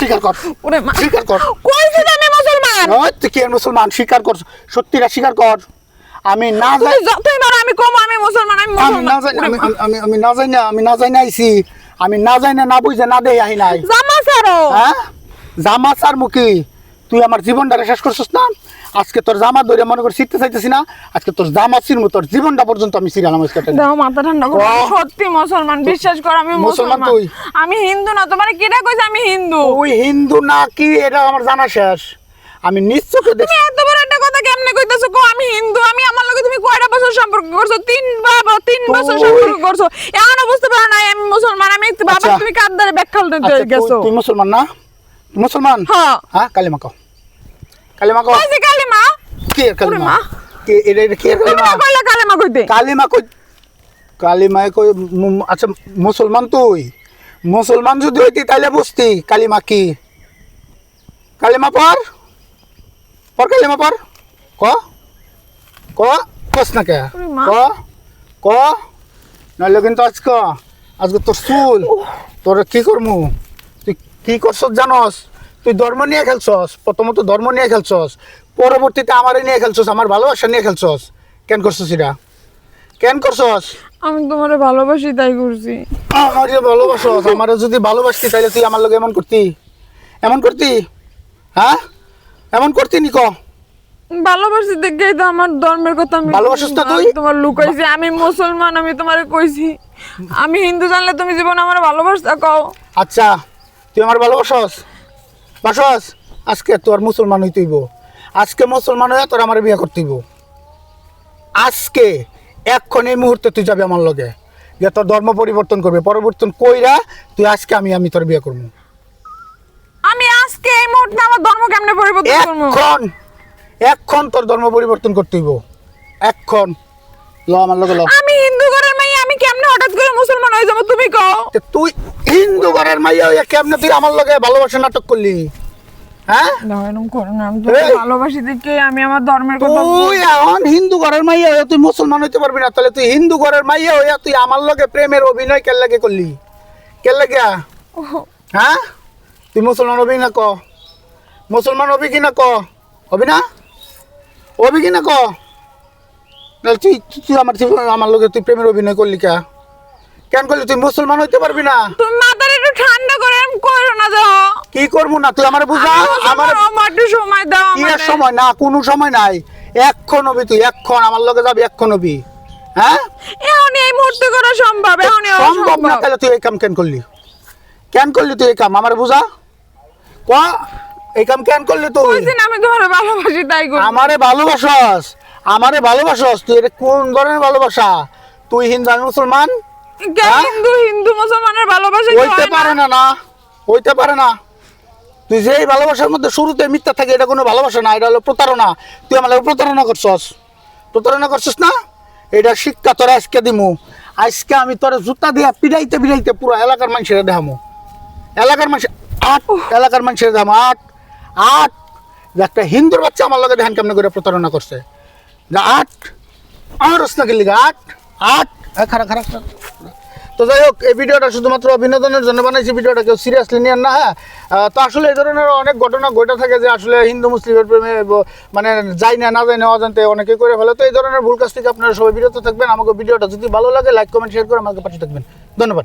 স্বীকার কর ওরে মা স্বীকার কর কইছি তো আমি মুসলমান ওই তুই কি মুসলমান স্বীকার কর সত্যিটা স্বীকার কর আমি না যাই তুই যতই মার আমি কম আমি মুসলমান আমি আমি না যাই মুসলমান আমি না যাই না আমি না যাই না আইছি আমি না যাই না বুঝে না দেই আহি নাই জামা ছাড়ো হ্যাঁ জামা সার মুখী তুই আমার জীবনটা শেষ করছিস না আজকে তোর জামা ধরে মনে করে শিখতে চাইতেছি না আজকে তোর জামা ছিড়মু তোর জীবনটা পর্যন্ত আমি সিরিয়াল আমার কাছে দাও মাথা ঠান্ডা করো ও। সত্যি মুসলমান বিশ্বাস কর আমি মুসলমান মুসলমান তুই? আমি হিন্দু না তোমার কেডা কইছে আমি হিন্দু তুই হিন্দু না কি এটা আমার জানা শেষ আমি নিশ্চয় তুমি এত বড় একটা কথা কেমনে কইতাছো কো আমি হিন্দু আমি আমার লগে তুমি কয়টা বছর সম্পর্ক করছো তিন বছর সম্পর্ক করছো এখনো বুঝতে পারো না আমি মুসলমান আমি বাবা আচ্ছা। তুমি কাদ্দারে ব্যাখ্যাল দিতে আচ্ছা, গেছো তুই মুসলমান না মুসলমান হ্যাঁ হ্যাঁ কালিমা কও কইছি কালিমা কে কালিমা মা। কে এটা কে তুমি কালিমা না কইলা কালিমা কইতে কালিমা কই কালিমায় কই আচ্ছা মুসলমান তুই মুসলমান যদি হইতি তাইলে বুঝতি কালিমা কি কালিমা পর কালিমা পর ক ক কস না কে ওরে মা। ক ক নাহলে কিন্তু আজকে তোর চুল তোর কি করমু তুই কি করছস জানস তুই ধর্ম নিয়ে খেলছস প্রথমত ধর্ম নিয়ে খেলছস পরবর্তীতে আমারে নিয়ে খেলছস আমার ভালোবাসা নিয়ে খেলছস কেন করছস এটা কেন করছস আমি তোমারে ভালোবাসি তাই করছি আমার যে ভালোবাসস আমারে যদি ভালোবাসতি তাহলে তুই আমার লগে এমন করতি হ্যাঁ এমন করতি নি ক ভালোবাসি দেখেই তো আমার ধর্মের কথা আমি ভালোবাসিস না তুই? তোমার লুকাইছি আমি মুসলমান আমি তোমারে কইছি আমি হিন্দু জানলে তুমি জীবনে আমার ভালোবাসতা কও আচ্ছা তুই আমার ভালোবাসস আজকে তোর মুসলমান হইতেইব আজকে মুসলমান হয়ে তোর আমার বিয়ে করতেইব আজকে এক্ষণ এই মুহূর্তে তুই যাবি আমার লগে যে তোর ধর্ম পরিবর্তন করবে পরিবর্তন কইরা তুই আজকে আমি তোর বিয়ে করবো আমি আজকে এই মুহূর্তে আমার ধর্ম কেমনে পরিবর্তন করবো এক্ষণ তোর ধর্ম পরিবর্তন করতেইব এক্ষণ ল আমার লগে ল আমি হিন্দু ঘরের মেয়ে আমি কেমনে হঠাৎ করে মুসলমান হয়ে যাবো তুমি কও তে তুই হিন্দু ঘরের মাইয়া হইয়া কেমনে তুই আমার লগে ভালোবাসা নাটক করলি হ্যাঁ না এরকম করো না আমি তোমাকে এই। ভালোবাসি দেখে আমি আমার ধর্মের কথা তুই এখন হিন্দু ঘরের মাইয়া হইয়া তুই মুসলমান হইতে পারবি না তাহলে তুই হিন্দু ঘরের মাইয়া হইয়া তুই আমার লগে প্রেমের অভিনয় কেন লাগে করলি কেন লাগিয়া হ্যাঁ তুই মুসলমান হবি না ক মুসলমান হবি কি না ক হবি না হবি কি না ক নাহলে তুই তুই আমার লগে তুই প্রেমের অভিনয় করলি কেন করলি তুই মুসলমান হইতে পারবি না তুমি মাথাটা একটু ঠান্ডা করে এরকম করো না যাও কি করবো না তুই আমার বুঝা আমার আমার একটু সময় দাও কি আর আমাকে সময় না কোনো সময় নাই এক্ষণ হবি তুই এক্ষণ আমার লগে যাবি এক্ষণ হবি হ্যাঁ এখন এই মুহূর্তে করা সম্ভব এখন সম্ভব না তাহলে তুই এই কাম কেন করলি তুই এই কাম আমার বুঝা ক এই কাম কেন করলি তুই কইছি না আমি তোমার ভালোবাসি তাই করি আমারে ভালোবাসস তুই এটা কোন ধরনের ভালোবাসা তুই হিন্দু আমি মুসলমান হ্যাঁ? হিন্দু মুসলমানের ভালোবাসা কি হইতে হয় না? পারে না তুই যে এই ভালোবাসার মধ্যে শুরুতে মিথ্যা থাকে এটা কোনো ভালোবাসা না এটা হলো প্রতারণা তুই আমার লগে প্রতারণা করছস না এটা শিক্ষা তোরা আজকে দিমু আজকে আমি তোর জুতা দিয়া পিড়াইতে পুরো এলাকার মানুষের দেখামু এলাকার মানুষের দেখামু আট যে একটা হিন্দুর বাচ্চা আমার লগে ধ্যান কেমন করে প্রতারণা করছে যে আমার রসনা গেলি আট খারাপ তো যাই হোক এই ভিডিওটা শুধুমাত্র বিনোদনের জন্য বানাইছি ভিডিওটা কেউ সিরিয়াসলি নিয়েন না হ্যাঁ তো আসলে এই ধরনের অনেক ঘটনা ঘটে থাকে যে আসলে হিন্দু মুসলিমের প্রেমে মানে যাই না অজান্তে অনেকে করে ফেলে তো এই ধরনের ভুল কাজ থেকে আপনারা সবাই বিরত থাকবেন আমাকে ভিডিওটা যদি ভালো লাগে লাইক কমেন্ট শেয়ার করে আমাকে পাশে থাকবেন ধন্যবাদ।